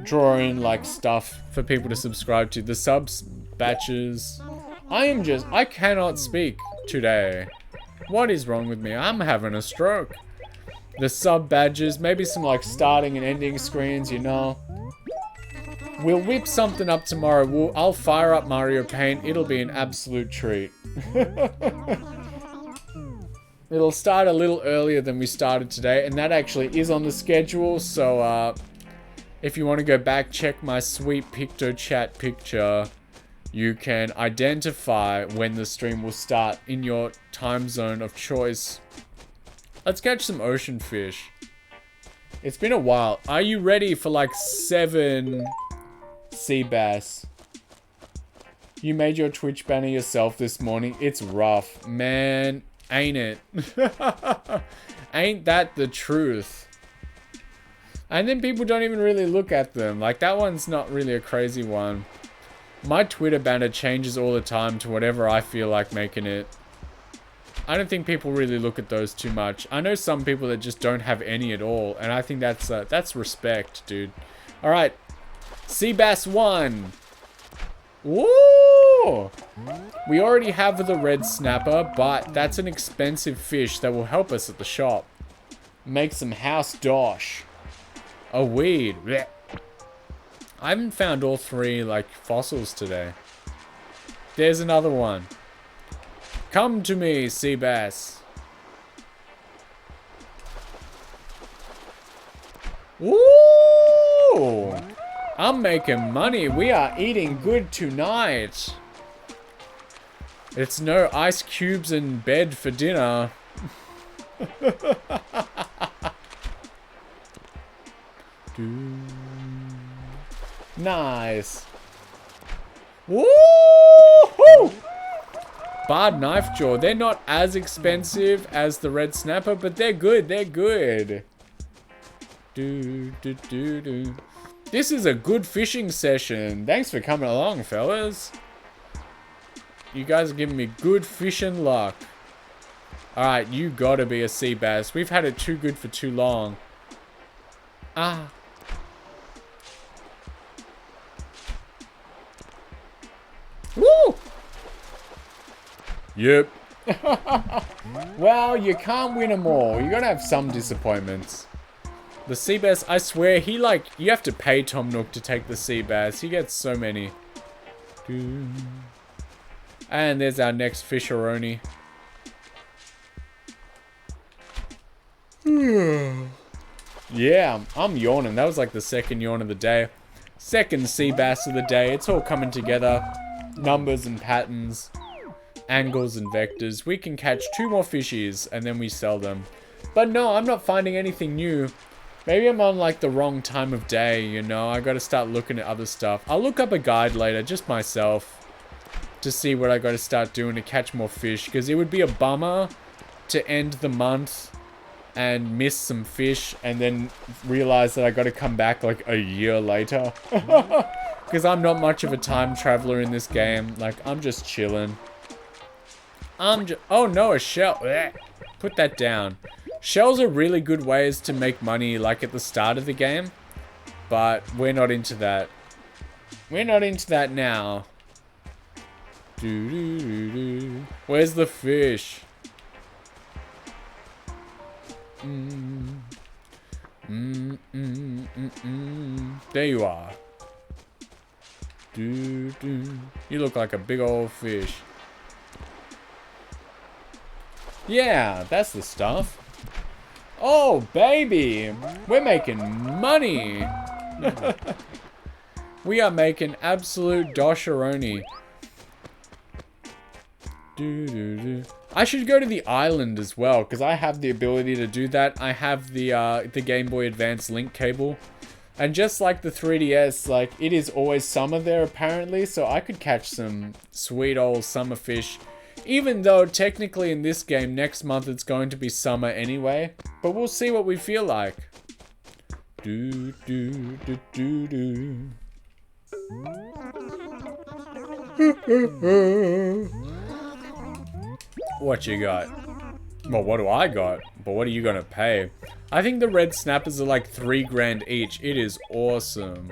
drawing like stuff for people to subscribe to. The subs batches. I cannot speak today. What is wrong with me? I'm having a stroke. The sub badges, maybe some like starting and ending screens, you know. We'll whip something up tomorrow. I'll fire up Mario Paint. It'll be an absolute treat. It'll start a little earlier than we started today, and that actually is on the schedule, so if you want to go back, check my sweet PictoChat picture. You can identify when the stream will start in your time zone of choice. Let's catch some ocean fish. It's been a while. Are you ready for like 7 sea bass? You made your Twitch banner yourself this morning. It's rough. Man, ain't it? Ain't that the truth? And then people don't even really look at them. Like, that one's not really a crazy one. My Twitter banner changes all the time to whatever I feel like making it. I don't think people really look at those too much. I know some people that just don't have any at all, and I think that's respect, dude. All right, sea bass 1. Woo! We already have the red snapper, but that's an expensive fish that will help us at the shop. Make some house dosh. A weed. Blech. I haven't found all 3, like, fossils today. There's another one. Come to me, sea bass. Ooh! I'm making money. We are eating good tonight. It's no ice cubes in bed for dinner. Nice. Woo-hoo! Barred knife jaw. They're not as expensive as the red snapper, but they're good. They're good. This is a good fishing session. Thanks for coming along, fellas. You guys are giving me good fishing luck. Alright, you gotta be a sea bass. We've had it too good for too long. Ah. Woo! Yep. Well, you can't win them all. You're gonna have some disappointments. The sea bass, I swear, he like, you have to pay Tom Nook to take the sea bass. He gets so many. And there's our next fisheroni. Yeah, I'm yawning. That was like the second yawn of the day. Second sea bass of the day. It's all coming together. Numbers and patterns. Angles and vectors. We can catch 2 more fishies and then we sell them. But no, I'm not finding anything new. Maybe I'm on like the wrong time of day, you know? I gotta start looking at other stuff. I'll look up a guide later, just myself. To see what I gotta start doing to catch more fish. Because it would be a bummer to end the month and miss some fish and then realize that I gotta come back like a year later. Because I'm not much of a time traveler in this game. Like, I'm just chilling. Oh no, a shell. Put that down. Shells are really good ways to make money, like at the start of the game. But we're not into that. We're not into that now. Where's the fish? There you are. You look like a big old fish. Yeah, that's the stuff. Oh, baby. We're making money. We are making absolute dosharoni. I should go to the island as well, because I have the ability to do that. I have the Game Boy Advance link cable. And just like the 3DS, like, it is always summer there apparently, so I could catch some sweet old summer fish. Even though technically in this game, next month it's going to be summer anyway. But we'll see what we feel like. What you got? Well, what do I got? But what are you gonna pay? I think the red snappers are like 3 grand each. It is awesome.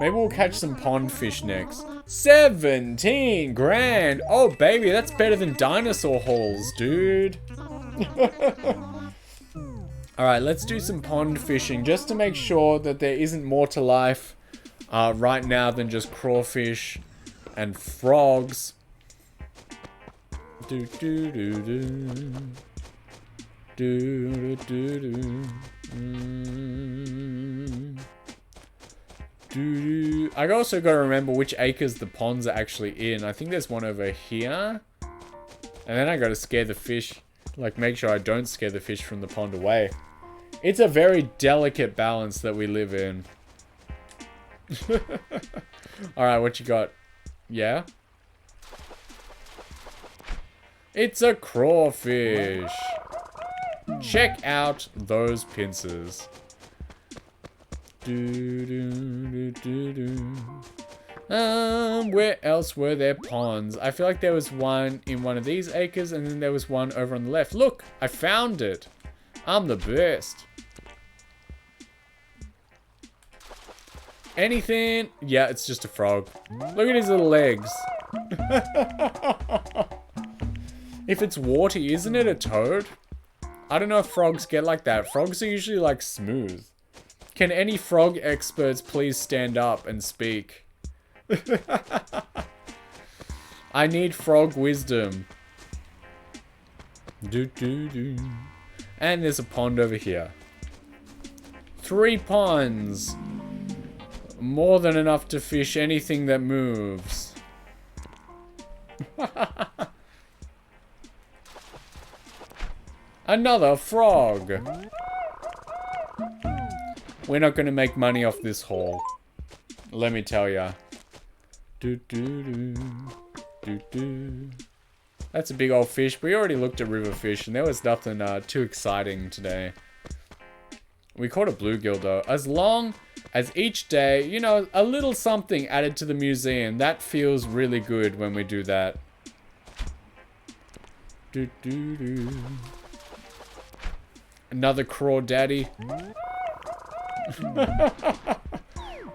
Maybe we'll catch some pond fish next. 17 grand! Oh, baby, that's better than dinosaur hauls, dude. Alright, let's do some pond fishing just to make sure that there isn't more to life right now than just crawfish and frogs. I also gotta remember which acres the ponds are actually in. I think there's one over here. And then I gotta scare the fish. Like, make sure I don't scare the fish from the pond away. It's a very delicate balance that we live in. Alright, what you got? Yeah? It's a crawfish. Check out those pincers. Where else were there ponds? I feel like there was one in one of these acres and then there was one over on the left. Look, I found it. I'm the best. Anything? Yeah, it's just a frog. Look at his little legs. If it's water, isn't it a toad? I don't know if frogs get like that. Frogs are usually like smooth. Can any frog experts please stand up and speak? I need frog wisdom. And there's a pond over here. 3 ponds. More than enough to fish anything that moves. Another frog. We're not going to make money off this haul. Let me tell ya. That's a big old fish. We already looked at river fish and there was nothing too exciting today. We caught a bluegill though. As long as each day, you know, a little something added to the museum. That feels really good when we do that. Another crawdaddy.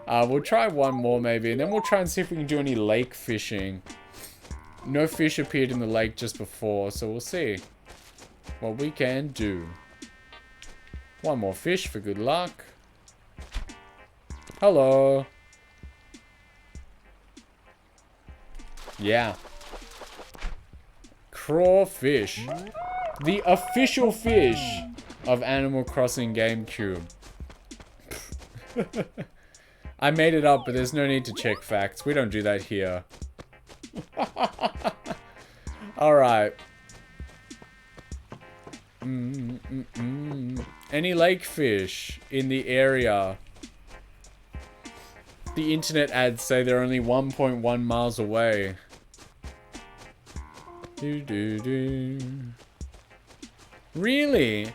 We'll try one more maybe, and then we'll try and see if we can do any lake fishing. No fish appeared in the lake just before, so we'll see what we can do. One more fish for good luck. Hello. Yeah. Crawfish. The official fish of Animal Crossing GameCube. I made it up, but there's no need to check facts. We don't do that here. Alright. Any lake fish in the area? The internet ads say they're only 1.1 miles away. Really?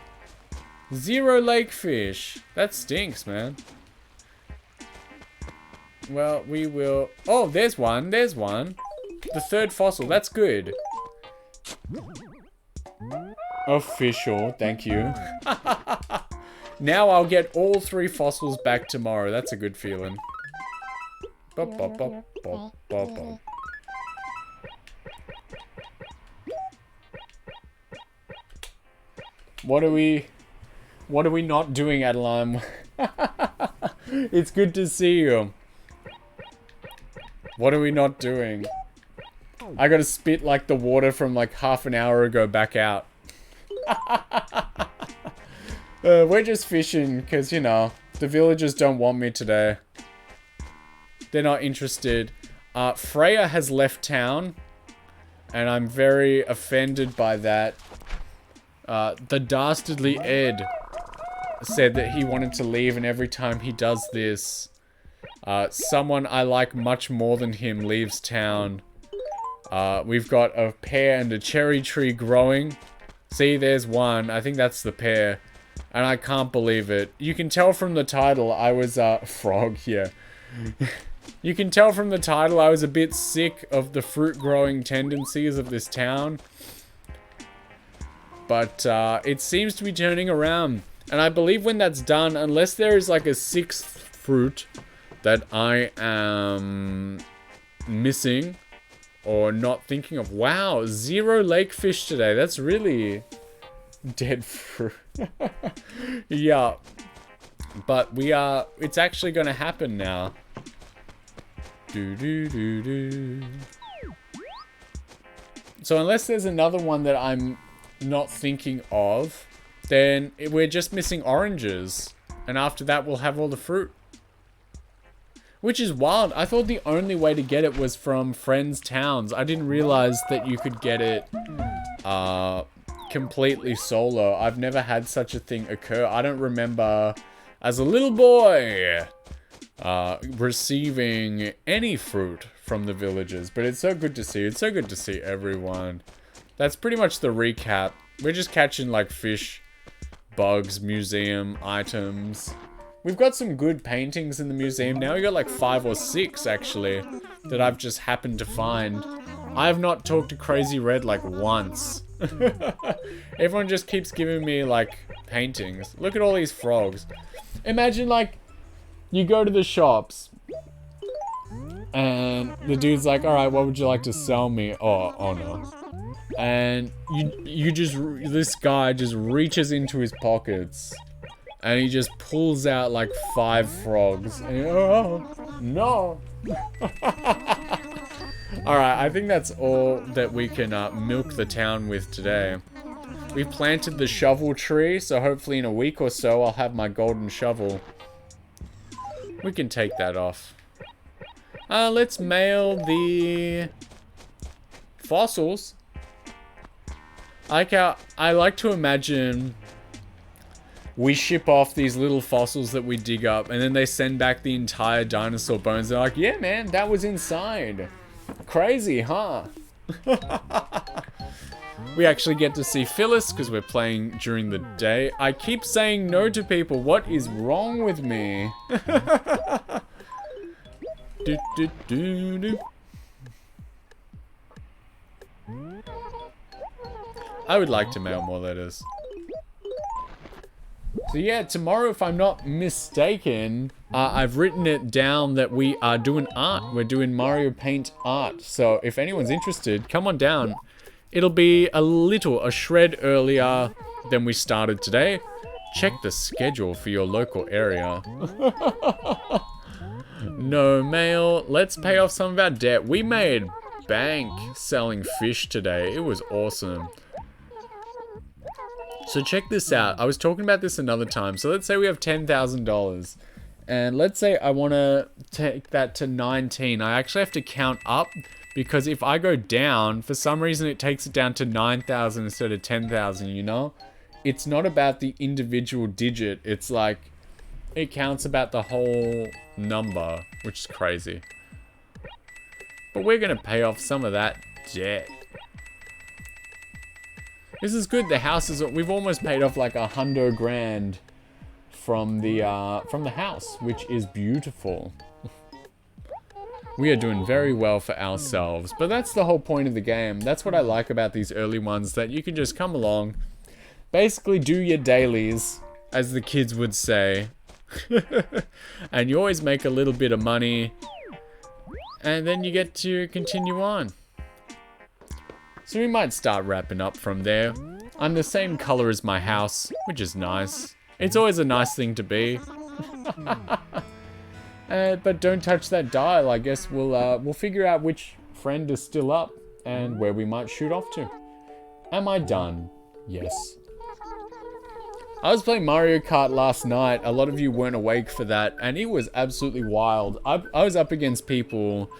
0 lake fish. That stinks, man. Well, we will... Oh, there's one. There's one. The 3rd fossil. That's good. Official. Thank you. Now I'll get all 3 fossils back tomorrow. That's a good feeling. Bop, bop, bop, bop, bop, bop. What are we not doing, Adeline? It's good to see you. What are we not doing? I gotta spit like the water from like half an hour ago back out. We're just fishing because, you know, the villagers don't want me today. They're not interested. Freya has left town, and I'm very offended by that. The dastardly Ed said that he wanted to leave, and every time he does this, someone I like much more than him leaves town. We've got a pear and a cherry tree growing. See, there's one. I think that's the pear. And I can't believe it. You can tell from the title I was, frog here. You can tell from the title I was a bit sick of the fruit growing tendencies of this town. But, it seems to be turning around. And I believe when that's done, unless there is like a 6th fruit that I am missing or not thinking of. Wow, 0 lake fish today. That's really dead fruit. Yeah. But it's actually going to happen now. So unless there's another one that I'm not thinking of, then we're just missing oranges. And after that, we'll have all the fruit. Which is wild. I thought the only way to get it was from friends' towns. I didn't realize that you could get it completely solo. I've never had such a thing occur. I don't remember, as a little boy, receiving any fruit from the villagers. But it's so good to see. It's so good to see everyone. That's pretty much the recap. We're just catching, like, fish, bugs, museum items. We've got some good paintings in the museum now. We got like 5 or 6 actually that I've just happened to find. I have not talked to Crazy Red like once. Everyone just keeps giving me like paintings. Look at all these frogs. Imagine like you go to the shops and the dude's like, all right, what would you like to sell me? Oh no. And this guy just reaches into his pockets and he just pulls out like 5 frogs. And oh, no. Alright, I think that's all that we can milk the town with today. We've planted the shovel tree, so hopefully in a week or so I'll have my golden shovel. We can take that off. Let's mail the fossils. I like to imagine we ship off these little fossils that we dig up and then they send back the entire dinosaur bones. They're like, yeah man, that was inside. Crazy, huh? We actually get to see Phyllis because we're playing during the day. I keep saying no to people. What is wrong with me? I would like to mail more letters. So yeah, tomorrow, if I'm not mistaken, I've written it down that we are doing art. We're doing Mario Paint art. So if anyone's interested, come on down. It'll be a shred earlier than we started today. Check the schedule for your local area. No mail. Let's pay off some of our debt. We made bank selling fish today. It was awesome. So check this out. I was talking about this another time. So let's say we have $10,000. And let's say I want to take that to 19. I actually have to count up. Because if I go down, for some reason it takes it down to 9,000 instead of 10,000, you know? It's not about the individual digit. It's like, it counts about the whole number, which is crazy. But we're going to pay off some of that debt. This is good. The house is, we've almost paid off like $100 grand from the house, which is beautiful. We are doing very well for ourselves, but that's the whole point of the game. That's what I like about these early ones, that you can just come along, basically do your dailies, as the kids would say, and you always make a little bit of money, and then you get to continue on. So we might start wrapping up from there. I'm the same color as my house, which is nice. It's always a nice thing to be. But don't touch that dial. I guess we'll figure out which friend is still up and where we might shoot off to. Am I done? Yes. I was playing Mario Kart last night. A lot of you weren't awake for that, and it was absolutely wild. I was up against people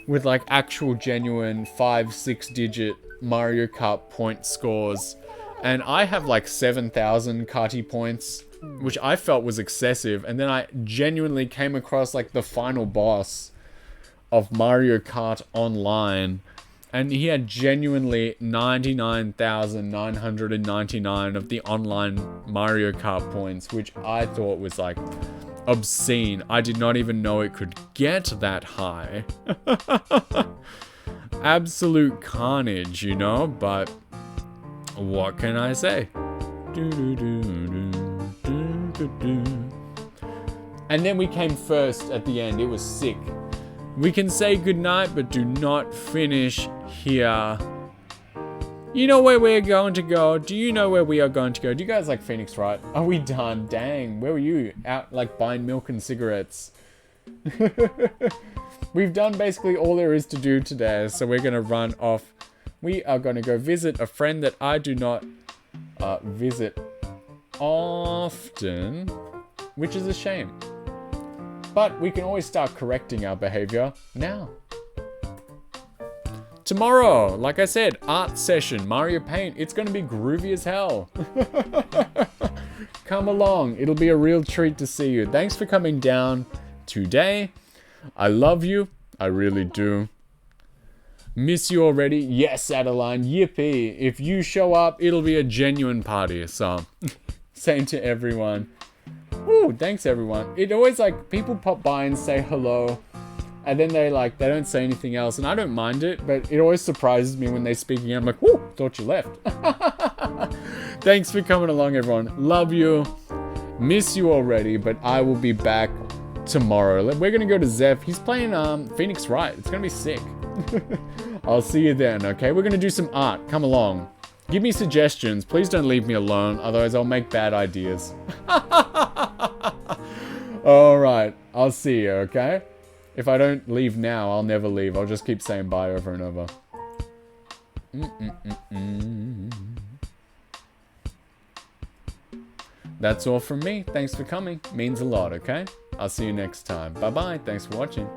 with like actual genuine 5-6 digit Mario Kart point scores, and I have like 7,000 karty points, which I felt was excessive. And then I genuinely came across like the final boss of Mario Kart Online, and he had genuinely 99,999 of the online Mario Kart points, which I thought was like obscene. I did not even know it could get that high. Absolute carnage, you know, but what can I say? And then we came first at the end. It was sick. We can say goodnight, but do not finish here. You know where we're going to go? Do you know where we are going to go? Do you guys like Phoenix Wright? Are we done? Dang, where were you? Out like buying milk and cigarettes. We've done basically all there is to do today, so we're going to run off. We are going to go visit a friend that I do not visit often, which is a shame. But we can always start correcting our behavior now. Tomorrow, like I said, art session, Mario Paint. It's going to be groovy as hell. Come along. It'll be a real treat to see you. Thanks for coming down today. I love you. I really do. Miss you already? Yes, Adeline. Yippee. If you show up, it'll be a genuine party. So, same to everyone. Woo, thanks everyone. It always like, people pop by and say hello, and then they don't say anything else, and I don't mind it, but it always surprises me when they speak again. I'm like, whoo, thought you left. Thanks for coming along, everyone. Love you. Miss you already, but I will be back tomorrow. We're gonna go to Zeph. He's playing Phoenix Wright. It's gonna be sick. I'll see you then, okay? We're gonna do some art. Come along. Give me suggestions. Please don't leave me alone, otherwise I'll make bad ideas. Alright, I'll see you, okay? If I don't leave now, I'll never leave. I'll just keep saying bye over and over. That's all from me. Thanks for coming. Means a lot, okay? I'll see you next time. Bye-bye. Thanks for watching.